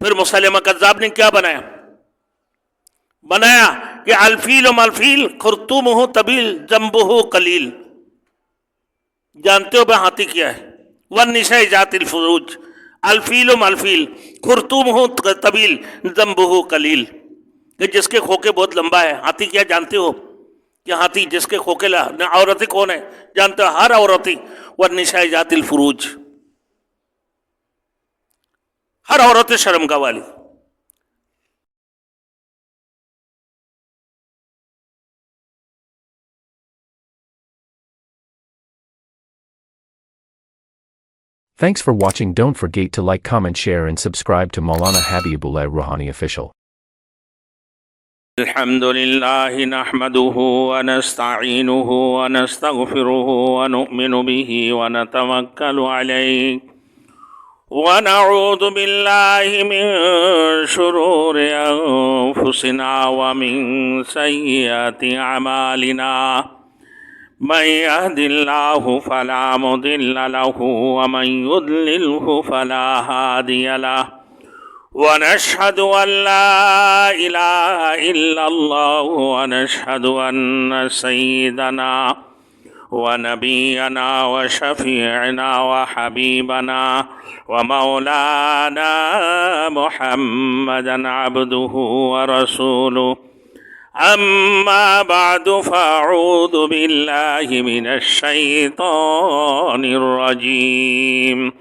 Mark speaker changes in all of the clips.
Speaker 1: پھر مسلمہ کذاب نے کیا بنایا کہ الفیل مالفیل خرطومہ طویل جنبہ قلیل. جانتے ہو بھائی ہاتھی کیا ہے؟ والنساء ذات الفروج الفیل مالفیل خرطومہ طویل جنبہ قلیل، کہ جس کے کھوکے بہت لمبا ہے. ہاتھی کیا جانتے ہو؟ کہ ہاتھی جس کے کھوکے عورتیں کون ہے جانتے ہو؟ ہر عورتیں. والنساء ذات الفروج، ہر عورت شرمگاہ والی.
Speaker 2: Thanks for watching. Don't forget to like, comment, share and subscribe to Maulana Habibullah Rouhani Official.
Speaker 1: الحمد لله نحمده ونستعينه ونستغفره ونؤمن به ونتوكل عليه ونعوذ بالله من شرور أنفسنا ومن سيئات أعمالنا. من يهد الله فلا مضل له ومن يضلله فلا هادي له. ونشهد أن لا إله إلا الله ونشهد أن سيدنا ونبينا وشفيعنا وحبيبنا ومولانا محمدا عبده ورسوله. أما بعد فأعوذ بالله من الشيطان الرجيم.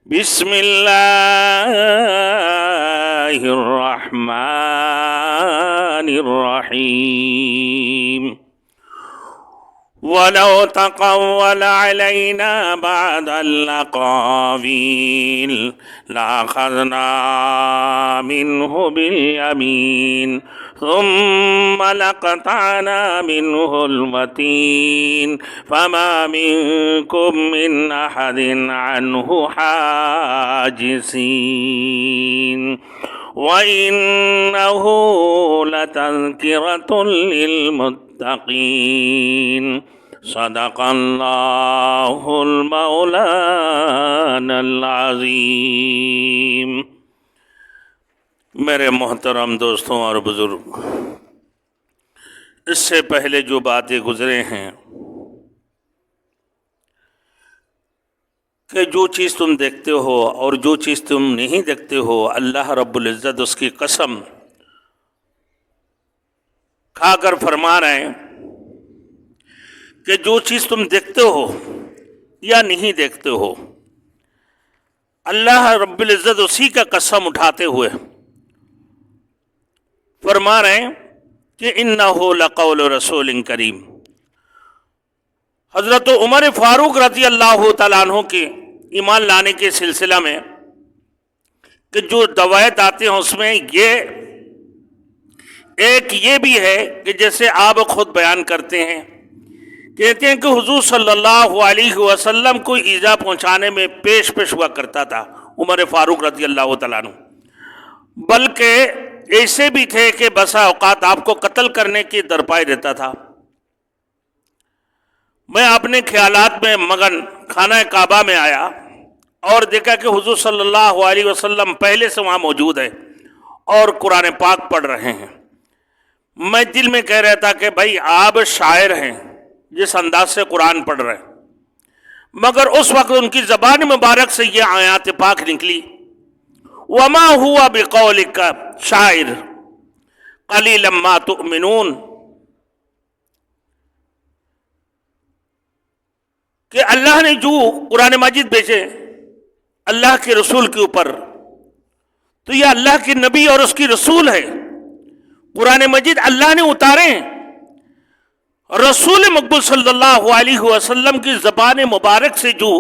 Speaker 1: بسم الله الرحمن الرحيم. ولو تقول علينا بعد الأقاويل لأخذنا منه باليمين ثم لقطعنا منه الوتين فما منكم من أحد عنه حاجزين. وإنه لتذكرة للمتقين. صدق الله المولانا العظيم. میرے محترم دوستوں اور بزرگ، اس سے پہلے جو باتیں گزرے ہیں کہ جو چیز تم دیکھتے ہو اور جو چیز تم نہیں دیکھتے ہو، اللہ رب العزت اس کی قسم کھا کر فرما رہے ہیں کہ جو چیز تم دیکھتے ہو یا نہیں دیکھتے ہو، اللہ رب العزت اسی کا قسم اٹھاتے ہوئے فرما رہے ہیں کہ انہ لقول رسول کریم. حضرت عمر فاروق رضی اللہ تعالیٰ عنہ کے ایمان لانے کے سلسلہ میں کہ جو روایت آتے ہیں اس میں ایک یہ بھی ہے کہ جیسے آپ خود بیان کرتے ہیں، کہتے ہیں کہ حضور صلی اللہ علیہ وسلم کو ایذا پہنچانے میں پیش ہوا کرتا تھا عمر فاروق رضی اللہ تعالیٰ عنہ، بلکہ ایسے بھی تھے کہ بسا اوقات آپ کو قتل کرنے کی درپائی رہتا تھا. میں اپنے خیالات میں مگن خانہ کعبہ میں آیا اور دیکھا کہ حضور صلی اللہ علیہ وسلم پہلے سے وہاں موجود ہے اور قرآن پاک پڑھ رہے ہیں. میں دل میں کہہ رہا تھا کہ بھائی آپ شاعر ہیں جس انداز سے قرآن پڑھ رہے ہیں، مگر اس وقت ان کی زبان مبارک سے یہ آیات پاک نکلی، وما ہوا بقولک شاعر قلیلا ما تؤمنون، کہ اللہ نے جو قرآن مجید بھیجے اللہ کے رسول کے اوپر، تو یہ اللہ کے نبی اور اس کی رسول ہے. قرآن مجید اللہ نے اتارے ہیں، رسول مقبول صلی اللہ علیہ وسلم کی زبان مبارک سے جو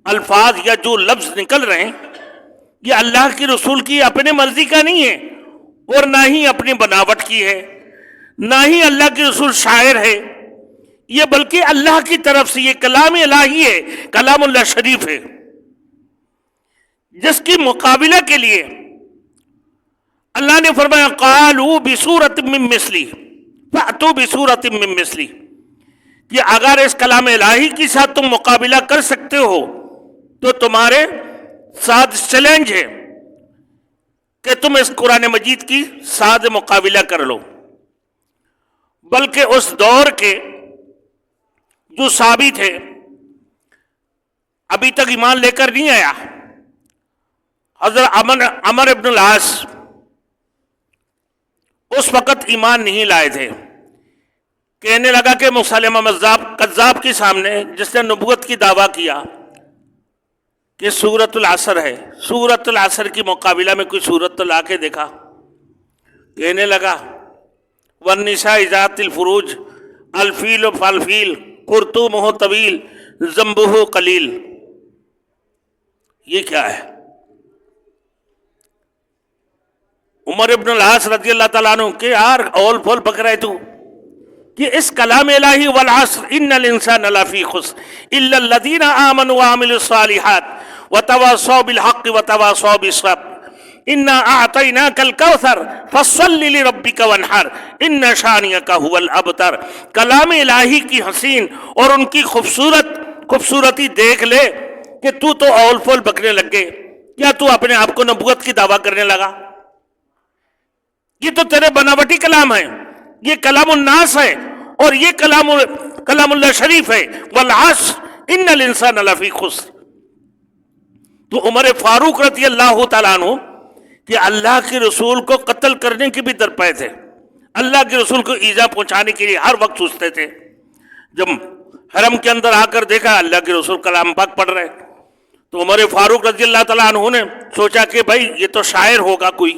Speaker 1: الفاظ یا جو لفظ نکل رہے ہیں، یہ اللہ کی رسول کی اپنے مرضی کا نہیں ہے اور نہ ہی اپنی بناوٹ کی ہے، نہ ہی اللہ کے رسول شاعر ہے، یہ بلکہ اللہ کی طرف سے یہ کلام الہی ہے، کلام اللہ شریف ہے، جس کی مقابلہ کے لیے اللہ نے فرمایا قالوا بسورۃ من مثلی فأتوا بسورۃ من مثلی، کہ اگر اس کلام الہی کے ساتھ تم مقابلہ کر سکتے ہو تو تمہارے ساتھ چیلنج ہے کہ تم اس قرآن مجید کی ساتھ مقابلہ کر لو، بلکہ اس دور کے جو صحابی تھے ابھی تک ایمان لے کر نہیں آیا، حضرت عمر ابن العاص اس وقت ایمان نہیں لائے تھے، کہنے لگا کہ مسلمہ کذاب کے سامنے جس نے نبوت کی دعویٰ کیا کہ سورۃ العصر ہے، سورۃ العصر کی مقابلہ میں کوئی سورت تو لا کے دیکھا، کہنے لگا والنساء ذات الفروج الفیل فالفیل خرطومہ طویل ذنبہ قلیل، یہ کیا ہے؟ عمر ابن العاص رضی اللہ تعالیٰ عنہ کہ یار اول پھول پک رہے تو کہ اس کلام الہی والعصر ان الانسان لفی خسر الا الذین آمنوا وعملوا الصالحات وتواصوا بالحق وتواصوا بالصبر انا اعطیناک الکوثر فصل لربک وانحر ان شانئک هو الابتر۔ کلام الہی کی حسین اور ان کی خوبصورتی دیکھ لے کہ تو اول پھول بکنے لگ گئے، کیا تو اپنے آپ کو نبوت کی دعویٰ کرنے لگا؟ یہ تو تیرے بناوٹی کلام ہے، یہ کلام الناس ہے اور یہ کلام اللہ شریف ہے، والعصر ان الانسان لفی خسر۔ تو عمر فاروق رضی اللہ تعالیٰ عنہ کہ اللہ کے رسول کو قتل کرنے کی بھی درپے تھے، اللہ کے رسول کو ایذا پہنچانے کے لیے ہر وقت سوچتے تھے۔ جب حرم کے اندر آ کر دیکھا اللہ کے رسول کلام پاک پڑھ رہے تو عمر فاروق رضی اللہ تعالیٰ عنہ نے سوچا کہ بھائی یہ تو شاعر ہوگا کوئی،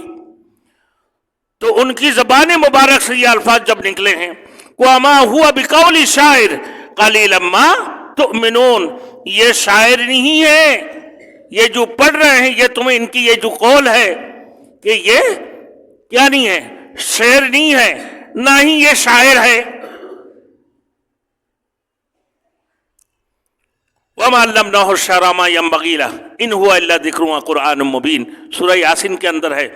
Speaker 1: تو ان کی زبان مبارک سے یہ الفاظ جب نکلے ہیں وَمَا هُوَ بِقَوْلِ شَاعِرٍ قَلِيلًا مَا تُؤْمِنُونَ، یہ شاعر نہیں ہے، یہ جو پڑھ رہے ہیں یہ تمہیں ان کی یہ جو قول ہے کہ یہ کیا نہیں ہے، شعر نہیں ہے، نہ ہی یہ شاعر ہے۔ وَمَا عَلَّمْنَاهُ الشِّعْرَ مَا يَنبَغِي لَهُ إِنْ هُوَ إِلَّا ذِكْرٌ وَقُرْآنٌ مُبِينٌ، سورہ یاسین کے اندر ہے،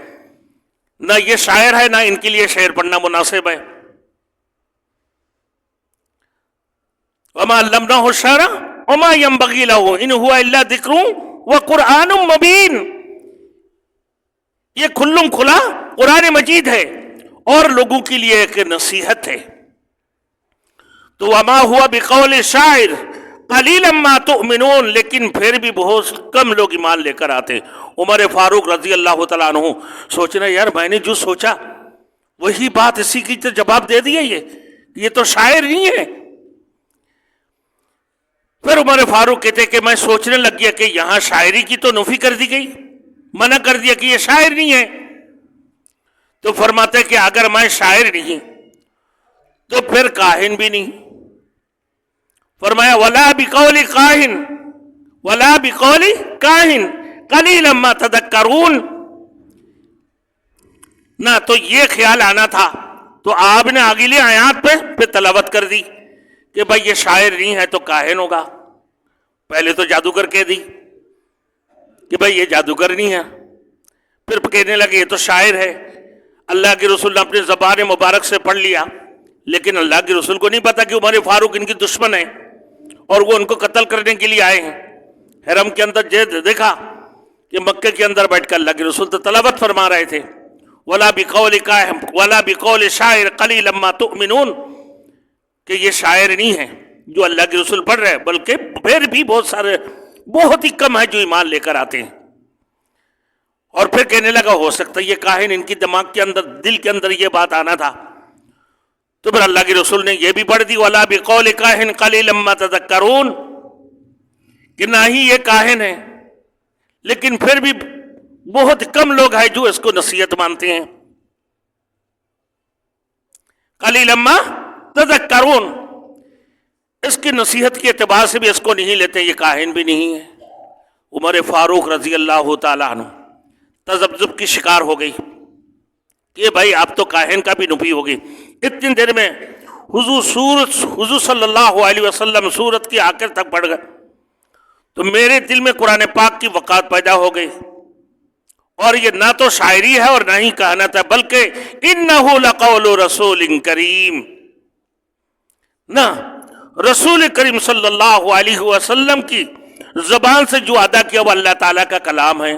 Speaker 1: نہ یہ شاعر ہے نہ ان کے لیے شعر پڑھنا مناسب ہے۔ وَمَا عَلَّمْنَاهُ الشِّعْرَ وَمَا يَنبَغِي لَهُ إِنْ هُوَ إِلَّا ذِكْرٌ وَقُرْآنٌ مُبِينٌ، یہ کھلم کھلا قرآن مجید ہے اور لوگوں کے لیے ایک نصیحت ہے۔ تو وَمَا هُوَ بِقَوْلِ شَاعِرٍ قَلِيلًا مَا تُؤْمِنُونَ، لیکن پھر بھی بہت کم لوگ ایمان لے کر آتے۔ عمر فاروق رضی اللہ تعالیٰ عنہ سوچ رہے یار میں نے جو سوچا وہی بات اسی کی تو جواب دے دیا، یہ تو شاعر نہیں ہے۔ پھر عمر فاروق کہتے کہ میں سوچنے لگ گیا کہ یہاں شاعری کی تو نفی کر دی گئی، منع کر دیا کہ یہ شاعر نہیں ہے، تو فرماتے کہ اگر میں شاعر نہیں تو پھر کاہن بھی نہیں۔ فرمایا وَلَا بِقَوْلِ کاہن وَلَا بِقَوْلِ کاہن قَلِيلًا مَا تَذَكَّرُونَ، نہ تو یہ خیال آنا تھا، تو آپ نے اگلی آیات پہ تلاوت کر دی کہ بھائی یہ شاعر نہیں ہے تو کاہن ہوگا۔ پہلے تو جادوگر کہہ دی کہ بھائی یہ جادوگر نہیں ہے، پھر کہنے لگے یہ تو شاعر ہے۔ اللہ کے رسول نے اپنے زبان مبارک سے پڑھ لیا، لیکن اللہ کے رسول کو نہیں پتا کہ عمر فاروق ان کی دشمن ہے اور وہ ان کو قتل کرنے کے لیے آئے ہیں۔ حرم کے اندر دیکھا کہ مکے کے اندر بیٹھ کر اللہ کے رسول تو تلاوت فرما رہے تھے وَلَا بِقَوْلِ کاہن وَلَا بِقَوْلِ شَاعِرٍ قَلِيلًا مَا تُؤْمِنُونَ، کہ یہ شاعر نہیں ہے جو اللہ کے رسول پڑھ رہے ہیں، بلکہ پھر بھی بہت ہی کم ہے جو ایمان لے کر آتے ہیں۔ اور پھر کہنے لگا ہو سکتا ہے یہ کاہن ان کی دماغ کے اندر دل کے اندر یہ بات آنا تھا، تو پھر اللہ کے رسول نے یہ بھی پڑھ دی وَلَا بِقَوْلِ کاہن قَلِيلًا مَا تَذَكَّرُونَ، کہ نہ ہی یہ کاہن ہے لیکن پھر بھی بہت کم لوگ ہیں جو اس کو نصیحت مانتے ہیں۔ قَلِيلًا مَا تَذَكَّرُونَ، اس کی نصیحت کے اعتبار سے بھی اس کو نہیں لیتے، یہ کاہن بھی نہیں ہے۔ عمر فاروق رضی اللہ تعالیٰ عنہ تذبذب کی شکار ہو گئی کہ بھائی آپ تو کاہن کا بھی نفی ہو گئی۔ اتنی دیر میں حضور صلی اللہ علیہ وسلم سورت کی آخر تک پڑھ گئے تو میرے دل میں قرآن پاک کی وقات پیدا ہو گئی، اور یہ نہ تو شاعری ہے اور نہ ہی کہانت ہے، بلکہ انہ لقول رسول کریم، نہ رسول کریم صلی اللہ علیہ وسلم کی زبان سے جو ادا کیا وہ اللہ تعالیٰ کا کلام ہے۔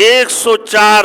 Speaker 1: 104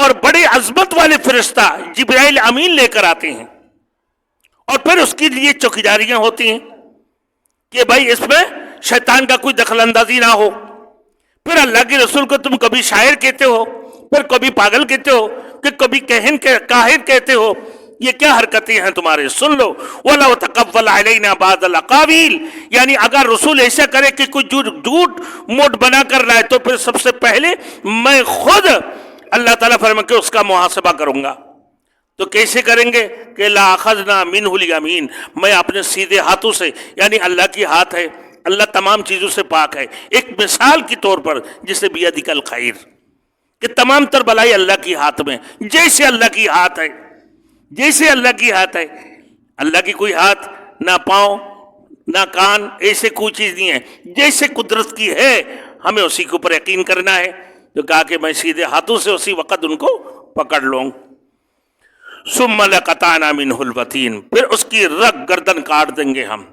Speaker 1: اور بڑی عظمت والے فرشتہ جبرائیل امین لے کر آتے ہیں، اور پھر اس کے لیے چوکیداریاں ہوتی ہیں کہ بھائی اس میں شیطان کا کوئی دخل اندازی نہ ہو۔ پھر اللہ کے رسول کو تم کبھی شاعر کہتے ہو، پھر کبھی پاگل کہتے ہو، کہ کبھی کاہن کہتے ہو، یہ کیا حرکتیں ہیں تمہارے؟ سن لو، وَلَوْ تَقَوَّلَ عَلَيْنَا بَعْضَ الْأَقَاوِيلِ، یعنی اگر رسول ایسا کرے کہ کوئی جھوٹ موٹ بنا کر لائے تو پھر سب سے پہلے میں خود اللہ تعالیٰ فرمائے کہ اس کا محاسبہ کروں گا۔ تو کیسے کریں گے؟ کہ لَأَخَذْنَا مِنْهُ الْيَمِينَ، میں اپنے سیدھے ہاتھوں سے، یعنی اللہ کی ہاتھ ہے، اللہ تمام چیزوں سے پاک ہے، ایک مثال کے طور پر جسے بیدک الخیر، کہ تمام تر بلائی اللہ کی ہاتھ میں، جیسے اللہ کی ہاتھ ہے، جیسے اللہ کی ہاتھ ہے۔ اللہ کی کوئی ہاتھ نہ پاؤں نہ کان، ایسے کوئی چیز نہیں ہے، جیسے قدرت کی ہے ہمیں اسی کے اوپر یقین کرنا ہے۔ تو کہا کہ میں سیدھے ہاتھوں سے اسی وقت ان کو پکڑ لوں۔ ثم لقطعنا منه الوتین، پھر اس کی رگ گردن کاٹ دیں گے ہم۔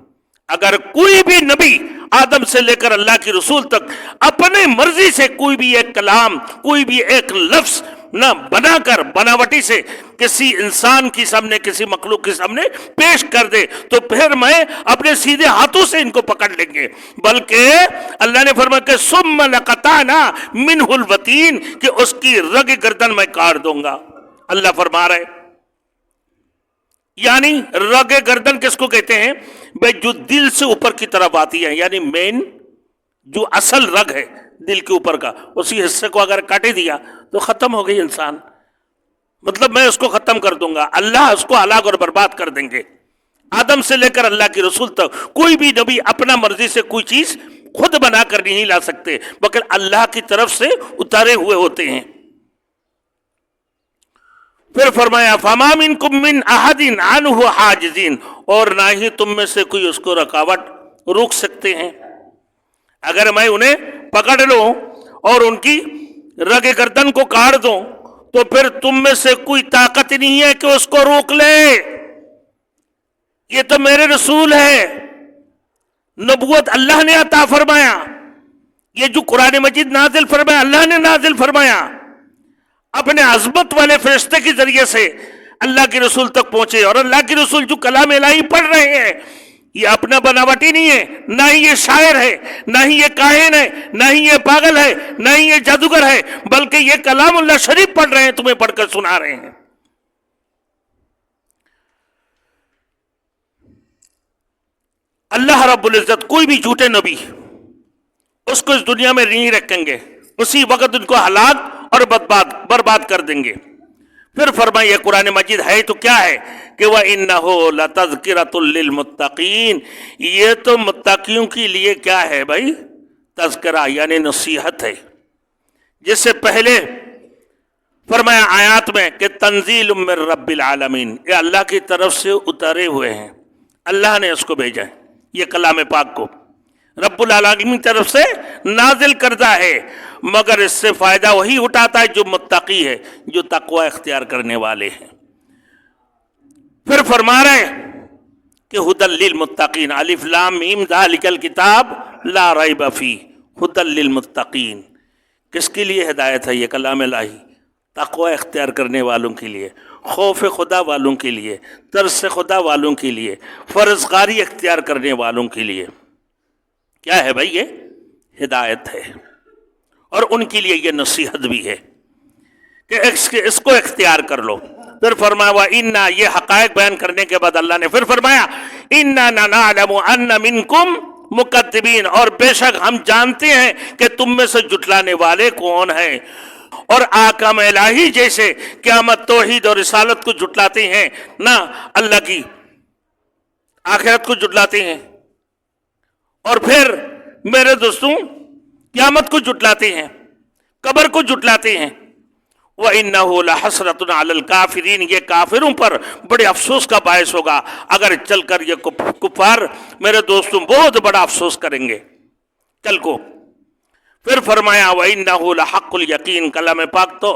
Speaker 1: اگر کوئی بھی نبی آدم سے لے کر اللہ کی رسول تک اپنے مرضی سے کوئی بھی ایک کلام، کوئی بھی ایک لفظ نہ بنا کر بناوٹی سے کسی انسان کی سامنے، کسی مخلوق کے سامنے پیش کر دے تو پھر میں اپنے سیدھے ہاتھوں سے ان کو پکڑ لیں گے۔ بلکہ اللہ نے فرمایا کہ ثم لقطعنا منه الوتین، کہ اس کی رگ گردن میں کاٹ دوں گا۔ اللہ فرما رہے یعنی رگ گردن کس کو کہتے ہیں؟ بھائی جو دل سے اوپر کی طرف آتی ہے، یعنی مین جو اصل رگ ہے دل کے اوپر کا، اسی حصے کو اگر کاٹے دیا تو ختم ہو گئی انسان، مطلب میں اس کو ختم کر دوں گا، اللہ اس کو ہلاک اور برباد کر دیں گے۔ آدم سے لے کر اللہ کی رسول تک کوئی بھی نبی اپنا مرضی سے کوئی چیز خود بنا کر نہیں لا سکتے، بلکہ اللہ کی طرف سے اتارے ہوئے ہوتے ہیں۔ پھر فرمایا فَمَا مِنْكُمْ مِنْ أَحَدٍ عَنْهُ حَاجِزِينَ، اور نہ ہی تم میں سے کوئی اس کو رکاوٹ روک سکتے ہیں۔ اگر میں انہیں پکڑ لوں اور ان کی رگ گردن کو کاٹ دوں تو پھر تم میں سے کوئی طاقت نہیں ہے کہ اس کو روک لے۔ یہ تو میرے رسول ہے، نبوت اللہ نے عطا فرمایا، یہ جو قرآن مجید نازل فرمایا اللہ نے نازل فرمایا، اپنے عظمت والے فرشتے کے ذریعے سے اللہ کے رسول تک پہنچے، اور اللہ کے رسول جو کلام الہی پڑھ رہے ہیں یہ اپنا بناوٹی نہیں ہے، نہ ہی یہ شاعر ہے، نہ ہی یہ کاہن ہے، نہ ہی یہ پاگل ہے، نہ ہی یہ جادوگر ہے، بلکہ یہ کلام اللہ شریف پڑھ رہے ہیں، تمہیں پڑھ کر سنا رہے ہیں۔ اللہ رب العزت کوئی بھی جھوٹے نبی اس کو اس دنیا میں نہیں رکھیں گے، اسی وقت ان کو ہلاک اور برباد کر دیں گے۔ پھر فرمائیے قرآن مجید ہے تو کیا ہے کہ وَإِنَّهُ لَتَذْكِرَةٌ لِّلْمُتَّقِينَ، یہ تو متقیوں کے لیے کیا ہے بھائی؟ تذکرہ، یعنی نصیحت ہے۔ جس سے پہلے فرمایا آیات میں کہ تنزیل من رب العالمین، یہ اللہ کی طرف سے اترے ہوئے ہیں، اللہ نے اس کو بھیجا ہے، یہ کلام پاک کو رب العالمین کی طرف سے نازل کردہ ہے، مگر اس سے فائدہ وہی اٹھاتا ہے جو متقی ہے، جو تقوی اختیار کرنے والے ہیں۔ پھر فرما رہے کہ ھدی للمتقین، الف لام میم ذالک الکتاب لا ریب فیہ ھدی للمتقین، کس کے لیے ہدایت ہے یہ کلام الہی؟ تقوی اختیار کرنے والوں کے لیے، خوف خدا والوں کے لیے، ترس خدا والوں کے لیے، فرزگاری اختیار کرنے والوں کے لیے۔ کیا ہے بھائی؟ یہ ہدایت ہے، اور ان کے لیے یہ نصیحت بھی ہے کہ اس کو اختیار کر لو۔ پھر فرمایا وَإِنَّا، یہ حقائق بیان کرنے کے بعد اللہ نے پھر فرمایا إِنَّا نَعْلَمُ أَنَّ مِنْكُمْ مُكَذِّبِينَ، اور بے شک ہم جانتے ہیں کہ تم میں سے جھٹلانے والے کون ہیں، اور احکام الہی جیسے قیامت، توحید اور رسالت کو جھٹلاتے ہیں، نہ اللہ کی آخرت کو جھٹلاتے ہیں، اور پھر میرے دوستوں قیامت کو جھٹلاتے ہیں، قبر کو جھٹلاتے ہیں۔ وَإِنَّهُ لَحَسْرَةٌ عَلَى الْكَافِرِينَ، یہ کافروں پر بڑے افسوس کا باعث ہوگا، اگر چل کر یہ کفار میرے دوستوں بہت بڑا افسوس کریں گے کل کو۔ پھر فرمایا وَإِنَّهُ لَحَقُّ الْيَقِينَ، کلام پاک تو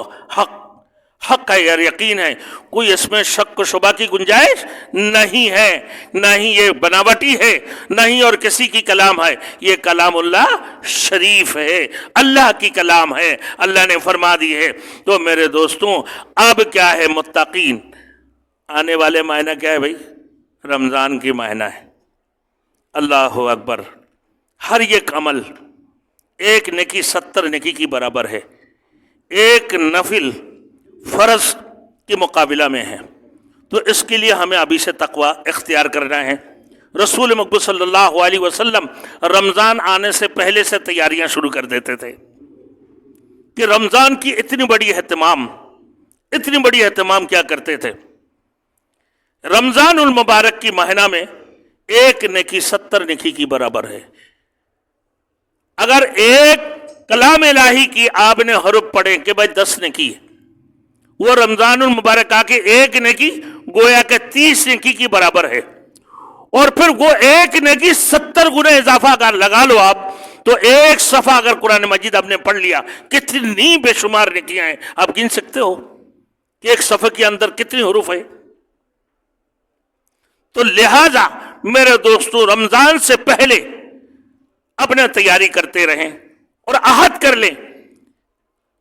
Speaker 1: حق ہے اور یقین ہے، کوئی اس میں شک و شبہ کی گنجائش نہیں ہے، نہ ہی یہ بناوٹی ہے، نہ ہی اور کسی کی کلام ہے، یہ کلام اللہ شریف ہے، اللہ کی کلام ہے، اللہ نے فرما دی ہے۔ تو میرے دوستوں اب کیا ہے، متقین آنے والے مہینہ کیا ہے بھائی؟ رمضان کی مہینہ ہے۔ اللہ اکبر، ہر ایک عمل ایک نیکی 70 نیکی کی برابر ہے، ایک نفل فرض کے مقابلہ میں ہے۔ تو اس کے لیے ہمیں ابھی سے تقوی اختیار کرنا ہے۔ رسول مقبول صلی اللہ علیہ وسلم رمضان آنے سے پہلے سے تیاریاں شروع کر دیتے تھے کہ رمضان کی اتنی بڑی اہتمام کیا کرتے تھے۔ رمضان المبارک کی مہینہ میں ایک نیکی 70 نیکی کی برابر ہے۔ اگر ایک کلام الہی کی آپ نے حرف پڑھیں کہ بھائی 10 نیکی ہے، وہ رمضان المبارک آ کے ایک نیکی گویا کہ 30 نیکی کی برابر ہے، اور پھر وہ ایک نیکی 70 گنا اضافہ اگر لگا لو آپ، تو ایک صفحہ اگر قرآن مجید آپ نے پڑھ لیا، کتنی بے شمار نیکیاں ہیں، آپ گن سکتے ہو کہ ایک صفحے کے اندر کتنی حروف ہے؟ تو لہذا میرے دوستو رمضان سے پہلے اپنے تیاری کرتے رہیں اور عہد کر لیں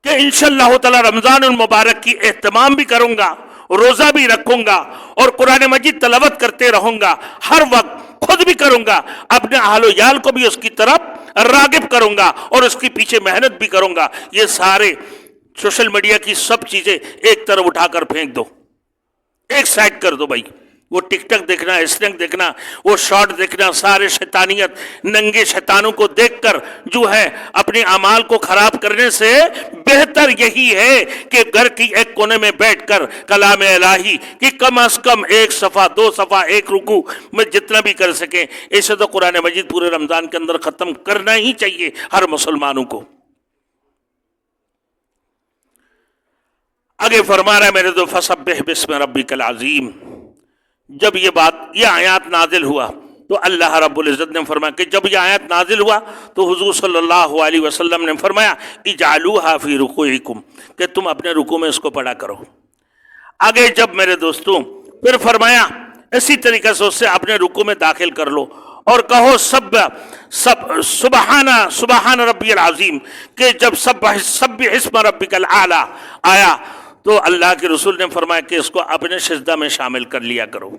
Speaker 1: کہ انشاءاللہ تعالی رمضان المبارک کی اہتمام بھی کروں گا، روزہ بھی رکھوں گا، اور قرآن مجید تلاوت کرتے رہوں گا، ہر وقت خود بھی کروں گا، اپنے اہل و عیال کو بھی اس کی طرف راغب کروں گا، اور اس کے پیچھے محنت بھی کروں گا۔ یہ سارے سوشل میڈیا کی سب چیزیں ایک طرف اٹھا کر پھینک دو، ایک سائڈ کر دو بھائی۔ وہ ٹک ٹک دیکھنا، اسنیک دیکھنا، وہ شارٹ دیکھنا، سارے شیطانیت ننگے شیطانوں کو دیکھ کر جو ہے اپنے اعمال کو خراب کرنے سے بہتر یہی ہے کہ گھر کی ایک کونے میں بیٹھ کر کلام الہی کہ کم از کم ایک صفحہ، 2 صفحہ، ایک رکوع میں جتنا بھی کر سکیں، اسے تو قرآن مجید پورے رمضان کے اندر ختم کرنا ہی چاہیے ہر مسلمانوں کو۔ آگے فرما رہا ہے میرے دو فسبح بسم ربک العظیم۔ جب یہ آیات نازل ہوا تو اللہ رب العزت نے فرمایا کہ جب یہ آیات نازل ہوا تو حضور صلی اللہ علیہ وسلم نے فرمایا اجعلوها فی رکوعکم، کہ تم اپنے رکوع میں اس کو پڑھا کرو۔ آگے جب میرے دوستوں پھر فرمایا اسی طریقے سے اسے اپنے رکوع میں داخل کر لو اور کہو سبحان ربی العظیم، کہ جب سبح اسم ربک الاعلی آیا تو اللہ کے رسول نے فرمایا کہ اس کو اپنے سجدہ میں شامل کر لیا کرو،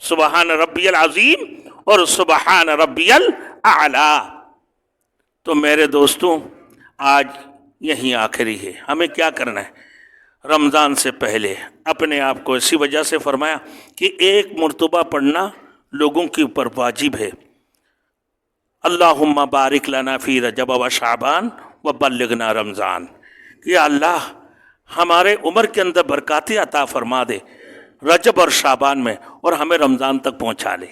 Speaker 1: سبحان ربی العظیم اور سبحان ربی الاعلی۔ تو میرے دوستوں آج یہی آخری ہے، ہمیں کیا کرنا ہے؟ رمضان سے پہلے اپنے آپ کو اسی وجہ سے فرمایا کہ ایک مرتبہ پڑھنا لوگوں کے اوپر واجب ہے۔ اللہم بارک لنا فی رجب و شعبان و بلغنا رمضان، کہ اللہ ہمارے عمر کے اندر برکاتیں عطا فرما دے رجب اور شعبان میں، اور ہمیں رمضان تک پہنچا لے۔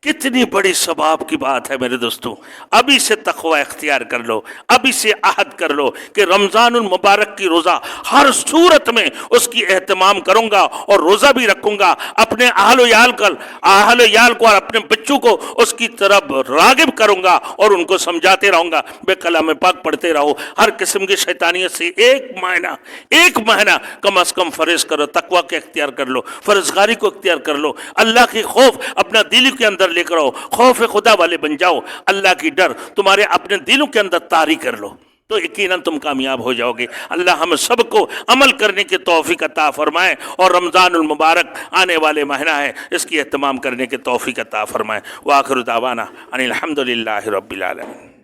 Speaker 1: کتنی بڑی ثواب کی بات ہے میرے دوستوں۔ ابھی سے تقوی اختیار کر لو، ابھی سے عہد کر لو کہ رمضان المبارک کی روزہ ہر صورت میں اس کی اہتمام کروں گا، اور روزہ بھی رکھوں گا، اپنے اہل و عیال کو اور اپنے بچوں کو اس کی طرف راغب کروں گا، اور ان کو سمجھاتے رہوں گا۔ بے کلام پاک پڑھتے رہو، ہر قسم کی شیطانیت سے ایک مہینہ کم از کم فرض کرو، تقوی کے اختیار کر لو، فرزگاری کو اختیار کر لو، اللہ کی خوف اپنا دل کے اندر لے کر آؤ، خوف خدا والے بن جاؤ، اللہ کی ڈر تمہارے اپنے دلوں کے اندر طاری کر لو، تو یقیناً تم کامیاب ہو جاؤ گے۔ اللہ ہم سب کو عمل کرنے کی توفیق عطا فرمائے، اور رمضان المبارک آنے والے مہینہ ہے، اس کی اہتمام کرنے کی توفیق عطا فرمائے۔ وآخر دعوانا ان الحمد للہ رب العالمین۔